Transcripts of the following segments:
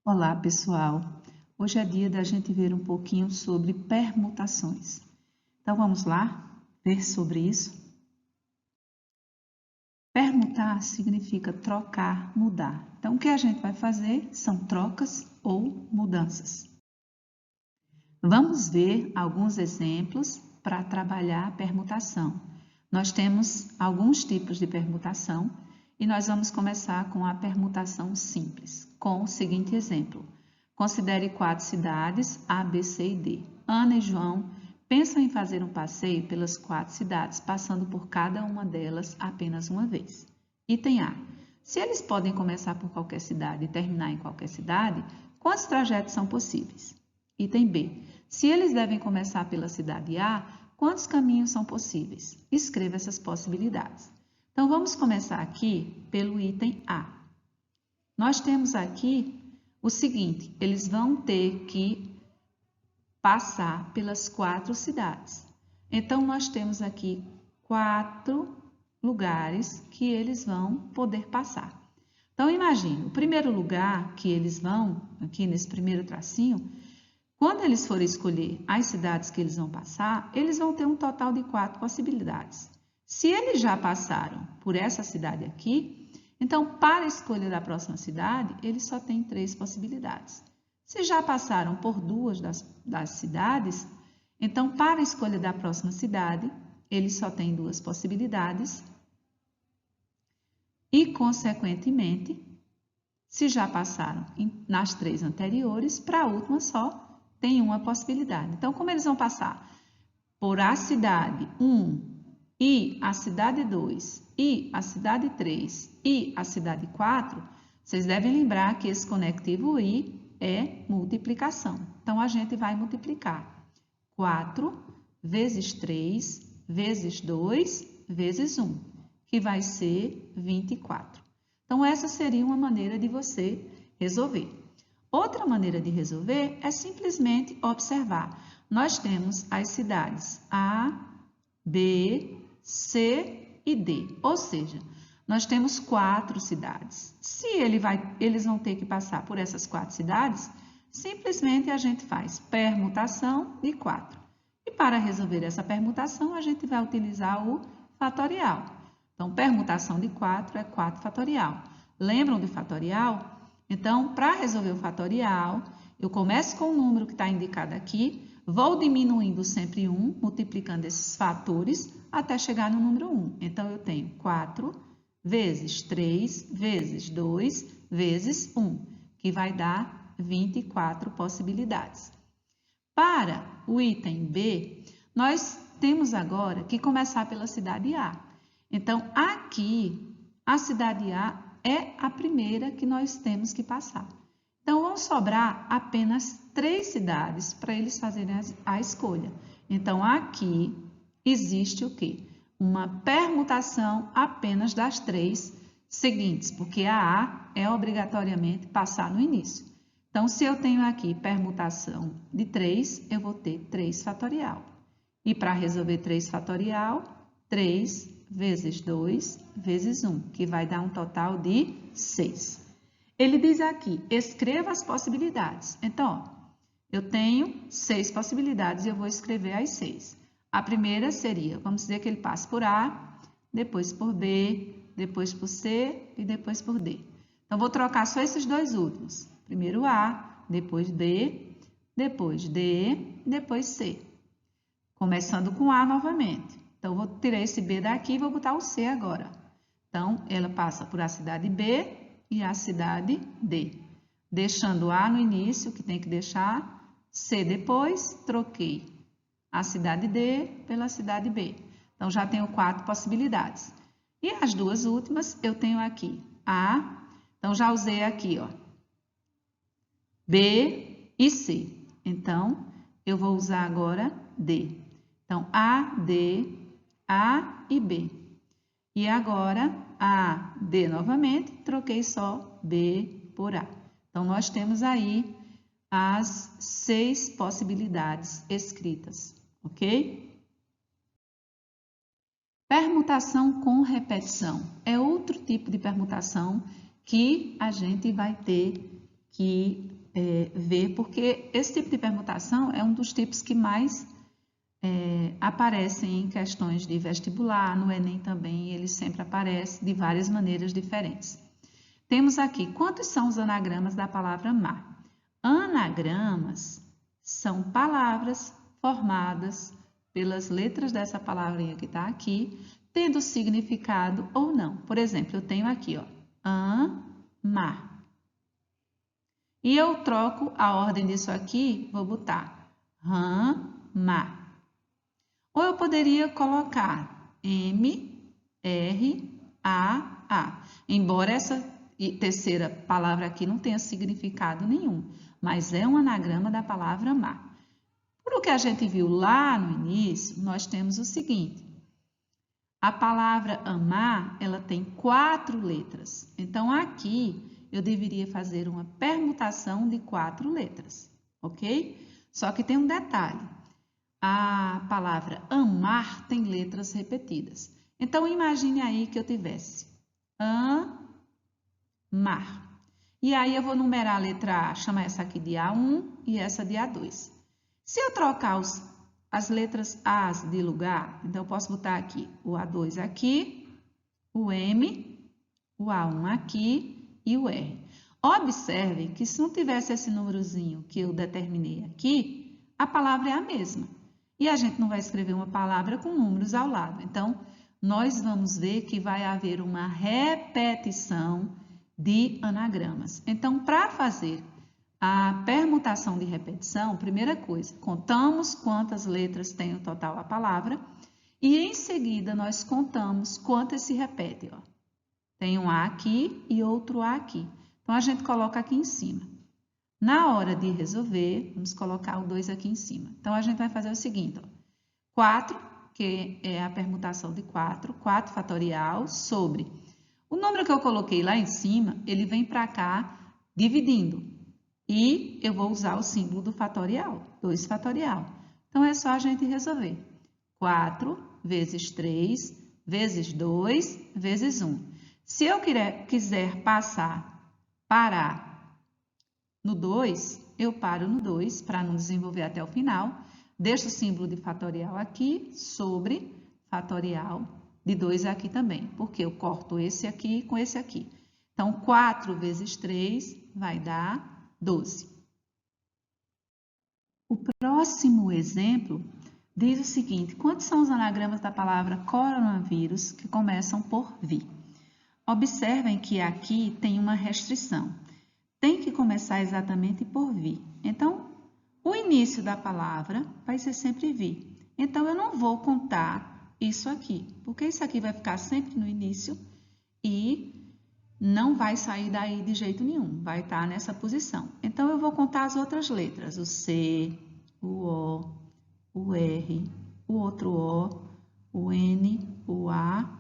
Olá, pessoal! Hoje é dia da gente ver um pouquinho sobre permutações. Então, vamos lá ver sobre isso? Permutar significa trocar, mudar. Então, o que a gente vai fazer são trocas ou mudanças. Vamos ver alguns exemplos para trabalhar a permutação. Nós temos alguns tipos de permutação e nós vamos começar com a permutação simples, com o seguinte exemplo. Considere 4 cidades, A, B, C e D. Ana e João pensam em fazer um passeio pelas 4 cidades, passando por cada uma delas apenas uma vez. Item A. Se eles podem começar por qualquer cidade e terminar em qualquer cidade, quantos trajetos são possíveis? Item B. Se eles devem começar pela cidade A, quantos caminhos são possíveis? Escreva essas possibilidades. Então, vamos começar aqui pelo item A. Nós temos aqui o seguinte, eles vão ter que passar pelas 4 cidades. Então, nós temos aqui 4 lugares que eles vão poder passar. Então, imagine, o primeiro lugar que eles vão, aqui nesse primeiro tracinho, quando eles forem escolher as cidades que eles vão passar, eles vão ter um total de 4 possibilidades. Se eles já passaram por essa cidade aqui, então, para a escolha da próxima cidade, eles só têm 3 possibilidades. Se já passaram por 2 das cidades, então, para a escolha da próxima cidade, eles só têm 2 possibilidades. E, consequentemente, se já passaram nas 3 anteriores, para a última só tem uma possibilidade. Então, como eles vão passar por a cidade 1 e a cidade 2 e a cidade 3 e a cidade 4, vocês devem lembrar que esse conectivo I é multiplicação. Então, a gente vai multiplicar 4 vezes 3 vezes 2 vezes 1, que vai ser 24. Então, essa seria uma maneira de você resolver. Outra maneira de resolver é simplesmente observar. Nós temos as cidades A, B, C e D, ou seja, nós temos 4 cidades. Se eles vão ter que passar por essas 4 cidades, simplesmente a gente faz permutação de 4. E para resolver essa permutação, a gente vai utilizar o fatorial. Então, permutação de 4 é 4 fatorial. Lembram do fatorial? Então, para resolver o fatorial, eu começo com o número que está indicado aqui, vou diminuindo sempre 1, multiplicando esses fatores, até chegar no número 1. Então, eu tenho 4 vezes 3 vezes 2 vezes 1, que vai dar 24 possibilidades. Para o item B, nós temos agora que começar pela cidade A. Então, aqui, a cidade A é a primeira que nós temos que passar. Então, vão sobrar apenas 3 cidades para eles fazerem a escolha. Então, aqui existe o quê? Uma permutação apenas das 3 seguintes, porque a A é obrigatoriamente passar no início. Então, se eu tenho aqui permutação de 3, eu vou ter 3 fatorial. E para resolver 3 fatorial, 3 vezes 2 vezes 1, que vai dar um total de 6. Ele diz aqui, escreva as possibilidades. Então, eu tenho 6 possibilidades e eu vou escrever as 6. A primeira seria, vamos dizer que ele passa por A, depois por B, depois por C e depois por D. Então, vou trocar só esses dois últimos. Primeiro A, depois B, depois D, depois C. Começando com A novamente. Então, vou tirar esse B daqui e vou botar o C agora. Então, ela passa por a cidade B e a cidade D. Deixando A no início, que tem que deixar, C depois, troquei a cidade D pela cidade B. Então, já tenho 4 possibilidades. E as duas últimas, eu tenho aqui A, então já usei aqui, ó, B e C. Então, eu vou usar agora D. Então, A, D, A e B. E agora, A, D novamente, troquei só B por A. Então, nós temos aí as 6 possibilidades escritas, ok? Permutação com repetição é outro tipo de permutação que a gente vai ter que ver, porque esse tipo de permutação é um dos tipos que mais aparecem em questões de vestibular, no Enem também, ele sempre aparece de várias maneiras diferentes. Temos aqui, quantos são os anagramas da palavra mar? Anagramas são palavras formadas pelas letras dessa palavrinha que está aqui, tendo significado ou não. Por exemplo, eu tenho aqui, ó, mar. E eu troco a ordem disso aqui, vou botar ma. Ou eu poderia colocar M-R-A-A. Embora essa terceira palavra aqui não tenha significado nenhum, mas é um anagrama da palavra mar. Por o que a gente viu lá no início, nós temos o seguinte. A palavra amar, ela tem 4 letras. Então, aqui eu deveria fazer uma permutação de 4 letras, ok? Só que tem um detalhe. A palavra amar tem letras repetidas. Então, imagine aí que eu tivesse amar. E aí eu vou numerar a letra A, chamar essa aqui de A1 e essa de A2. Se eu trocar as letras As de lugar, então eu posso botar aqui o A2 aqui, o M, o A1 aqui e o R. Observem que se não tivesse esse númerozinho que eu determinei aqui, a palavra é a mesma. E a gente não vai escrever uma palavra com números ao lado. Então, nós vamos ver que vai haver uma repetição de anagramas. Então, para fazer a permutação de repetição, primeira coisa, contamos quantas letras tem no total a palavra e em seguida nós contamos quantas se repetem. Ó. Tem um A aqui e outro A aqui. Então, a gente coloca aqui em cima. Na hora de resolver, vamos colocar o 2 aqui em cima. Então, a gente vai fazer o seguinte, ó. 4, que é a permutação de 4 fatorial sobre o número que eu coloquei lá em cima, ele vem para cá dividindo. E eu vou usar o símbolo do fatorial, 2 fatorial. Então, é só a gente resolver. 4 vezes 3 vezes 2 vezes 1. Se eu quiser parar no 2, eu paro no 2 para não desenvolver até o final. Deixo o símbolo de fatorial aqui sobre fatorial de 2 aqui também, porque eu corto esse aqui com esse aqui. Então, 4 vezes 3 vai dar 12. O próximo exemplo diz o seguinte, quantos são os anagramas da palavra coronavírus que começam por vi? Observem que aqui tem uma restrição. Tem que começar exatamente por vi. Então, o início da palavra vai ser sempre vi. Então, eu não vou contar isso aqui, porque isso aqui vai ficar sempre no início e não vai sair daí de jeito nenhum, vai estar nessa posição. Então, eu vou contar as outras letras, o C, o O, o R, o outro O, o N, o A,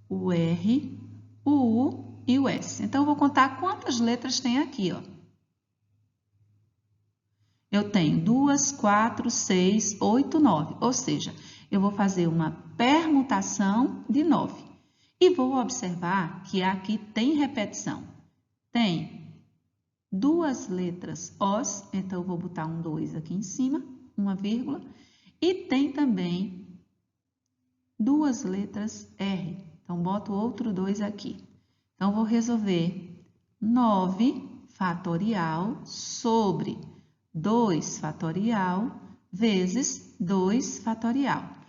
o R, o U e o S. Então, eu vou contar quantas letras tem aqui, ó. Eu tenho 2, 4, 6, 8, 9, ou seja, eu vou fazer uma permutação de 9. E vou observar que aqui tem repetição. Tem 2 letras OS, então eu vou botar um 2 aqui em cima, uma vírgula, e tem também 2 letras R. Então, boto outro 2 aqui. Então, vou resolver 9 fatorial sobre 2 fatorial vezes 2 fatorial.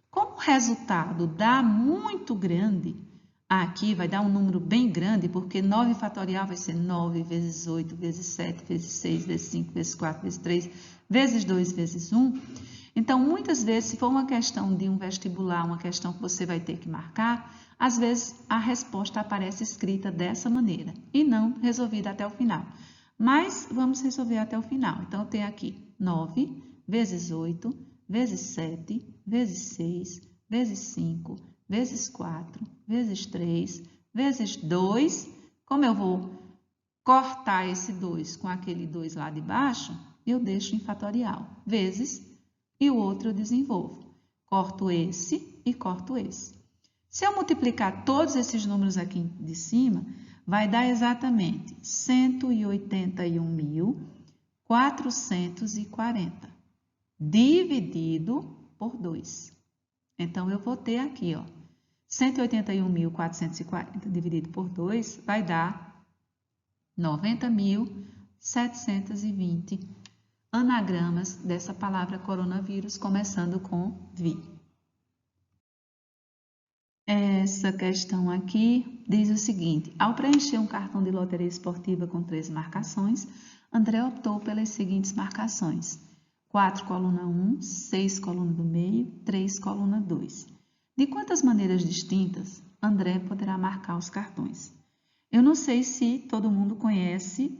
Como o resultado dá muito grande, aqui vai dar um número bem grande, porque 9 fatorial vai ser 9 vezes 8, vezes 7, vezes 6, vezes 5, vezes 4, vezes 3, vezes 2, vezes 1. Então, muitas vezes, se for uma questão de um vestibular, uma questão que você vai ter que marcar, às vezes a resposta aparece escrita dessa maneira e não resolvida até o final. Mas vamos resolver até o final. Então, eu tenho aqui 9 vezes 8, vezes 7, vezes 6, vezes 5, vezes 4, vezes 3, vezes 2. Como eu vou cortar esse 2 com aquele 2 lá de baixo, eu deixo em fatorial. Vezes, e o outro eu desenvolvo. Corto esse e corto esse. Se eu multiplicar todos esses números aqui de cima, vai dar exatamente 181.440 dividido por 2. Então, eu vou ter aqui, ó, 181.440 dividido por 2 vai dar 90.720 anagramas dessa palavra coronavírus, começando com VI. Essa questão aqui diz o seguinte: ao preencher um cartão de loteria esportiva com 13 marcações, André optou pelas seguintes marcações: 4, coluna 1, 6, coluna do meio, 3, coluna 2. De quantas maneiras distintas André poderá marcar os cartões? Eu não sei se todo mundo conhece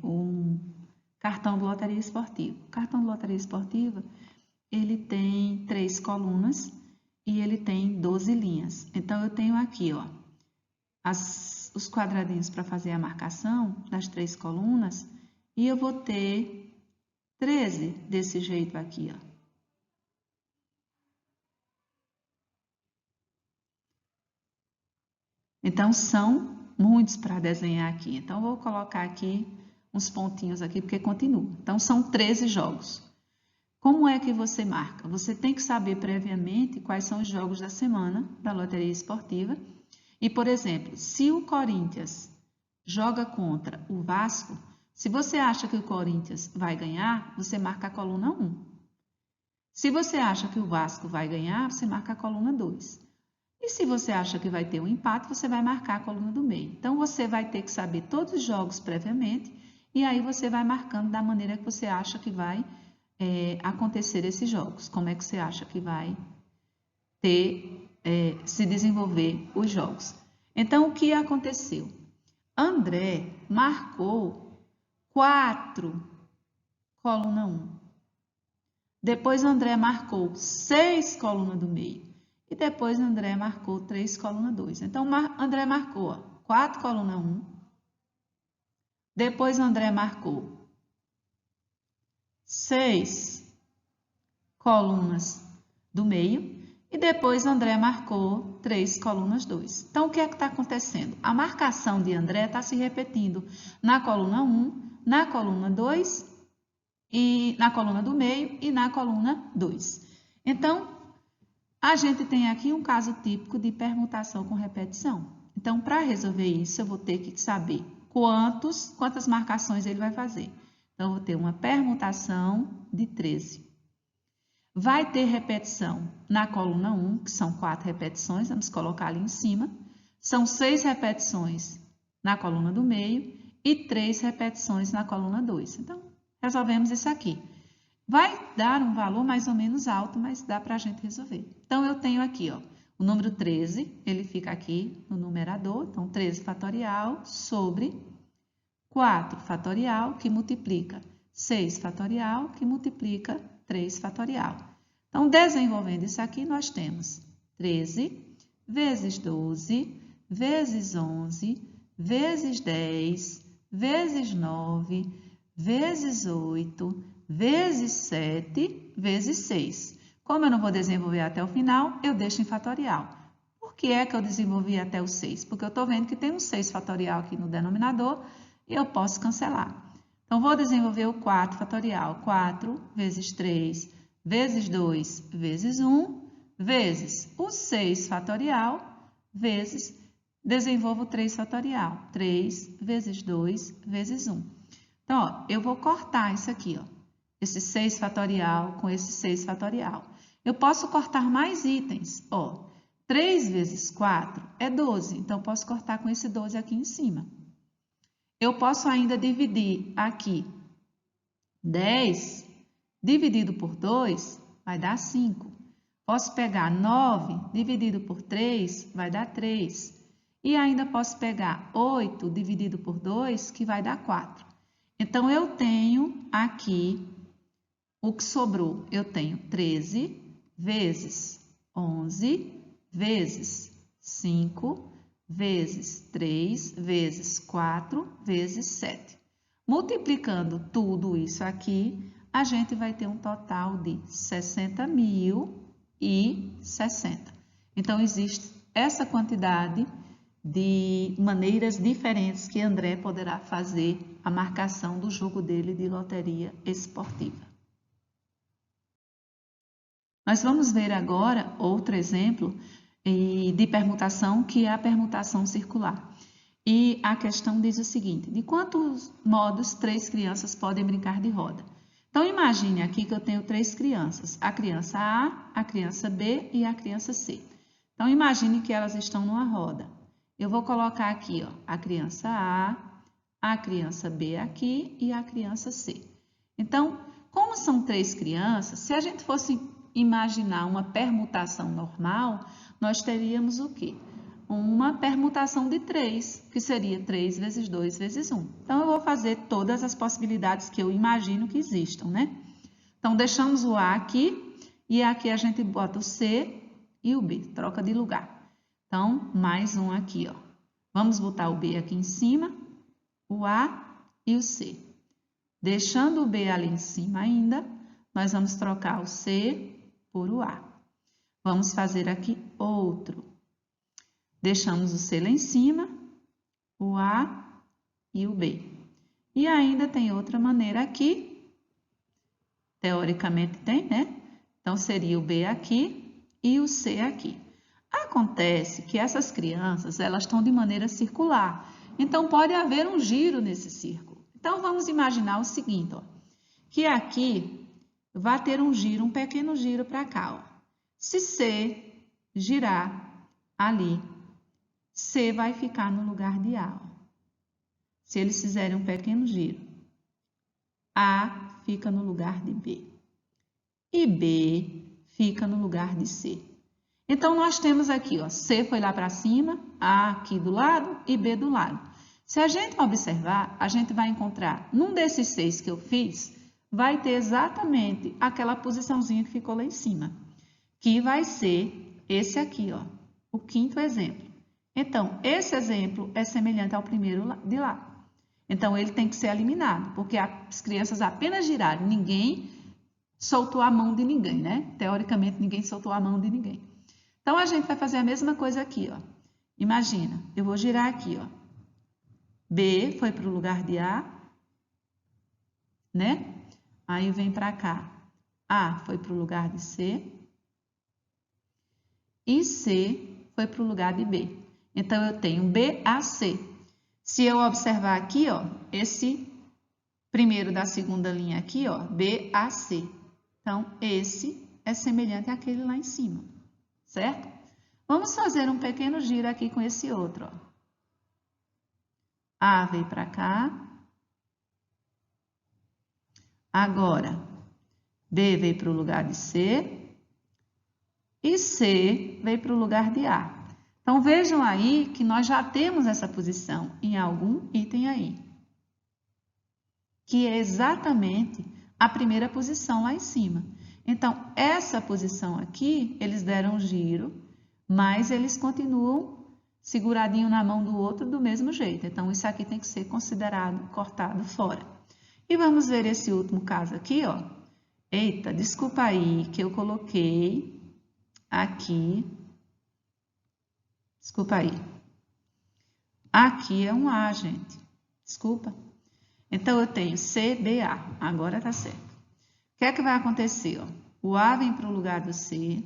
um cartão de loteria esportiva. O cartão de loteria esportiva, ele tem 3 colunas e ele tem 12 linhas. Então, eu tenho aqui, ó, os quadradinhos para fazer a marcação das 3 colunas e eu vou ter 13 desse jeito aqui, ó. Então, são muitos para desenhar aqui. Então, vou colocar aqui uns pontinhos aqui, porque continua. Então, são 13 jogos. Como é que você marca? Você tem que saber previamente quais são os jogos da semana da loteria esportiva. E, por exemplo, se o Corinthians joga contra o Vasco, se você acha que o Corinthians vai ganhar, você marca a coluna 1. Se você acha que o Vasco vai ganhar, você marca a coluna 2. E se você acha que vai ter um empate, você vai marcar a coluna do meio. Então, você vai ter que saber todos os jogos previamente e aí você vai marcando da maneira que você acha que vai acontecer esses jogos. Como é que você acha que vai se desenvolver os jogos? Então, o que aconteceu? André marcou 4, coluna 1. Depois, André marcou 6, coluna do meio. E depois, André marcou 3, coluna 2. Então, André marcou 4, coluna 1. Depois, André marcou 6 colunas do meio. E depois, André marcou 3, colunas 2. Então, o que é que está acontecendo? A marcação de André está se repetindo na coluna 1, na coluna 2, e na coluna do meio e na coluna 2. Então, a gente tem aqui um caso típico de permutação com repetição. Então, para resolver isso, eu vou ter que saber quantas marcações ele vai fazer. Então, eu vou ter uma permutação de 13. Vai ter repetição na coluna 1, que são 4 repetições, vamos colocar ali em cima. São 6 repetições na coluna do meio e 3 repetições na coluna 2. Então, resolvemos isso aqui. Vai dar um valor mais ou menos alto, mas dá para a gente resolver. Então, eu tenho aqui, ó, o número 13, ele fica aqui no numerador. Então, 13 fatorial sobre 4 fatorial, que multiplica 6 fatorial, que multiplica 3 fatorial. Então, desenvolvendo isso aqui, nós temos 13 vezes 12, vezes 11, vezes 10, vezes 9, vezes 8, vezes 7, vezes 6. Como eu não vou desenvolver até o final, eu deixo em fatorial. Por que é que eu desenvolvi até o 6? Porque eu estou vendo que tem um 6 fatorial aqui no denominador e eu posso cancelar. Então, vou desenvolver o 4 fatorial. 4 vezes 3, vezes 2, vezes 1, vezes o 6 fatorial, vezes, desenvolvo o 3 fatorial. 3 vezes 2, vezes 1. Então, ó, eu vou cortar isso aqui, ó. Esse 6 fatorial com esse 6 fatorial. Eu posso cortar mais itens. Ó, 3 vezes 4 é 12. Então, posso cortar com esse 12 aqui em cima. Eu posso ainda dividir aqui 10 dividido por 2 vai dar 5. Posso pegar 9 dividido por 3 vai dar 3. E ainda posso pegar 8 dividido por 2 que vai dar 4. Então, eu tenho aqui o que sobrou. Eu tenho 13 vezes 11 vezes 5 vezes 3 vezes 4 vezes 7. Multiplicando tudo isso aqui, a gente vai ter um total de 60.060. Então, existe essa quantidade de maneiras diferentes que André poderá fazer a marcação do jogo dele de loteria esportiva. Nós vamos ver agora outro exemplo de permutação, que é a permutação circular. E a questão diz o seguinte: de quantos modos 3 crianças podem brincar de roda? Então, imagine aqui que eu tenho 3 crianças, a criança A, a criança B e a criança C. Então, imagine que elas estão numa roda. Eu vou colocar aqui, ó, a criança a criança B aqui e a criança C. Então, como são 3 crianças, se a gente fosse imaginar uma permutação normal, nós teríamos o quê? Uma permutação de 3, que seria 3 vezes 2 vezes 1. Então, eu vou fazer todas as possibilidades que eu imagino que existam, né? Então, deixamos o A aqui e aqui a gente bota o C e o B, troca de lugar. Então, mais um aqui, ó. Vamos botar o B aqui em cima, o A e o C. Deixando o B ali em cima ainda, nós vamos trocar o C por o A. Vamos fazer aqui outro. Deixamos o C lá em cima, o A e o B. E ainda tem outra maneira aqui. Teoricamente tem, né? Então, seria o B aqui e o C aqui. Acontece que essas crianças, elas estão de maneira circular. Então, pode haver um giro nesse círculo. Então, vamos imaginar o seguinte, ó, que aqui vai ter um giro, um pequeno giro para cá, ó. Se C girar ali, C vai ficar no lugar de A, ó. Se eles fizerem um pequeno giro, A fica no lugar de B. E B fica no lugar de C. Então, nós temos aqui, ó, C foi lá para cima, A aqui do lado e B do lado. Se a gente observar, a gente vai encontrar, num desses 6 que eu fiz, vai ter exatamente aquela posiçãozinha que ficou lá em cima, que vai ser esse aqui, ó, o 5º exemplo. Então, esse exemplo é semelhante ao primeiro de lá. Então, ele tem que ser eliminado, porque as crianças apenas giraram, ninguém soltou a mão de ninguém, né? Teoricamente, ninguém soltou a mão de ninguém. Então, a gente vai fazer a mesma coisa aqui, ó. Imagina, eu vou girar aqui, ó. B foi para o lugar de A, né? Aí vem para cá. A foi para o lugar de C. E C foi para o lugar de B. Então, eu tenho B, A, C. Se eu observar aqui, ó, esse primeiro da segunda linha aqui, ó, B, A, C. Então, esse é semelhante àquele lá em cima, certo? Vamos fazer um pequeno giro aqui com esse outro, ó. A veio para cá. Agora, B veio para o lugar de C. E C veio para o lugar de A. Então, vejam aí que nós já temos essa posição em algum item aí, que é exatamente a primeira posição lá em cima. Então, essa posição aqui, eles deram um giro, mas eles continuam seguradinho na mão do outro do mesmo jeito. Então, isso aqui tem que ser considerado cortado fora. E vamos ver esse último caso aqui, ó. Eita, desculpa aí que eu coloquei aqui. Desculpa aí. Aqui é um A, gente. Desculpa. Então, eu tenho C, B, A. Agora tá certo. O que é que vai acontecer, ó? O A vem para o lugar do C.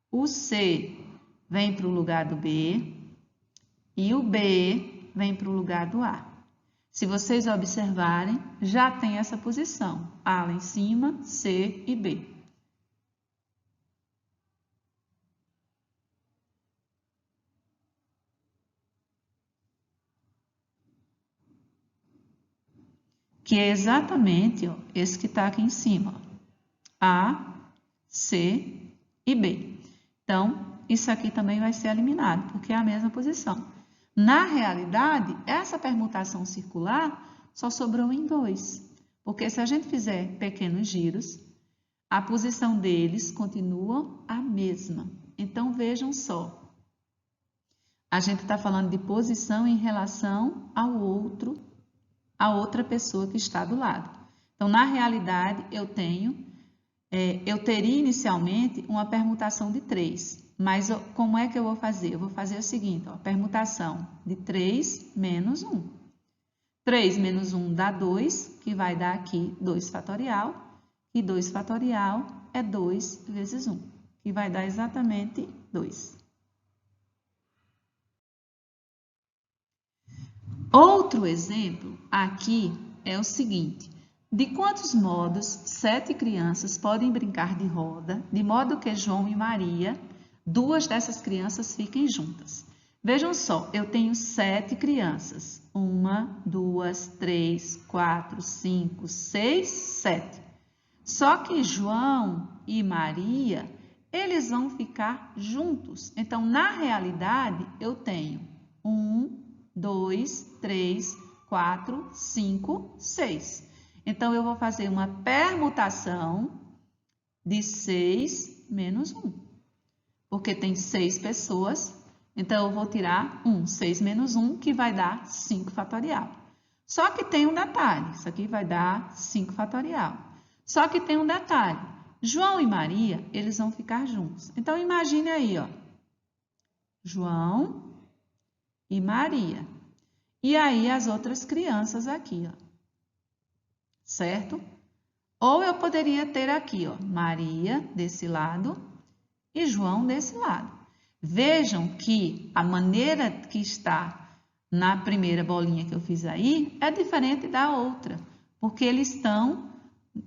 O C vem para o lugar do B. E o B vem para o lugar do A. Se vocês observarem, já tem essa posição. A lá em cima, C e B. Que é exatamente, ó, esse que está aqui em cima. Ó. A, C e B. Então, isso aqui também vai ser eliminado, porque é a mesma posição. Na realidade, essa permutação circular só sobrou em 2. Porque se a gente fizer pequenos giros, a posição deles continua a mesma. Então, vejam só. A gente está falando de posição em relação ao outro, a outra pessoa que está do lado. Então, na realidade, eu teria inicialmente uma permutação de 3. Mas como é que eu vou fazer? Eu vou fazer o seguinte, ó, permutação de 3 menos 1. 3 menos 1 dá 2, que vai dar aqui 2 fatorial. E 2 fatorial é 2 vezes 1, que vai dar exatamente 2. Outro exemplo aqui é o seguinte. De quantos modos 7 crianças podem brincar de roda, de modo que João e Maria, 2 dessas crianças fiquem juntas? Vejam só, eu tenho 7 crianças. 1, 2, 3, 4, 5, 6, 7. Só que João e Maria, eles vão ficar juntos. Então, na realidade, eu tenho 1, 2, 3, 4, 5, 6. Então, eu vou fazer uma permutação de 6 menos 1. Porque tem 6 pessoas, então eu vou tirar 1. 6 menos 1, que vai dar 5 fatorial. Só que tem um detalhe, isso aqui vai dar 5 fatorial. Só que tem um detalhe, João e Maria, eles vão ficar juntos. Então, imagine aí, ó, João e Maria. E aí, as outras crianças aqui, ó, certo? Ou eu poderia ter aqui, ó, Maria desse lado e João desse lado. Vejam que a maneira que está na primeira bolinha que eu fiz aí é diferente da outra, porque eles estão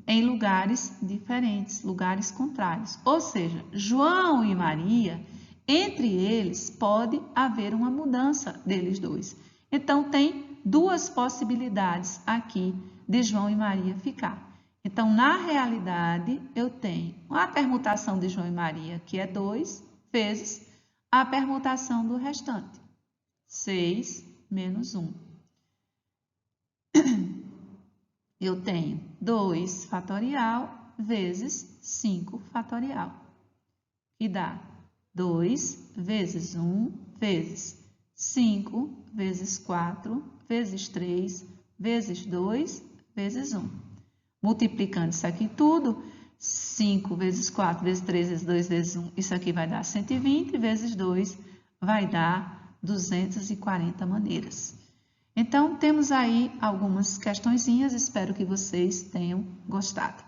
em lugares diferentes, lugares contrários. Ou seja, João e Maria, entre eles pode haver uma mudança deles dois. Então, tem 2 possibilidades aqui de João e Maria ficar. Então, na realidade, eu tenho a permutação de João e Maria, que é 2, vezes a permutação do restante, 6 menos 1. Eu tenho 2 fatorial vezes 5 fatorial, que dá 2 vezes 1 vezes 5 vezes 4 vezes 3 vezes 2 vezes 1. Multiplicando isso aqui tudo, 5 vezes 4 vezes 3 vezes 2 vezes 1, isso aqui vai dar 120 vezes 2 vai dar 240 maneiras. Então, temos aí algumas questõezinhas, espero que vocês tenham gostado.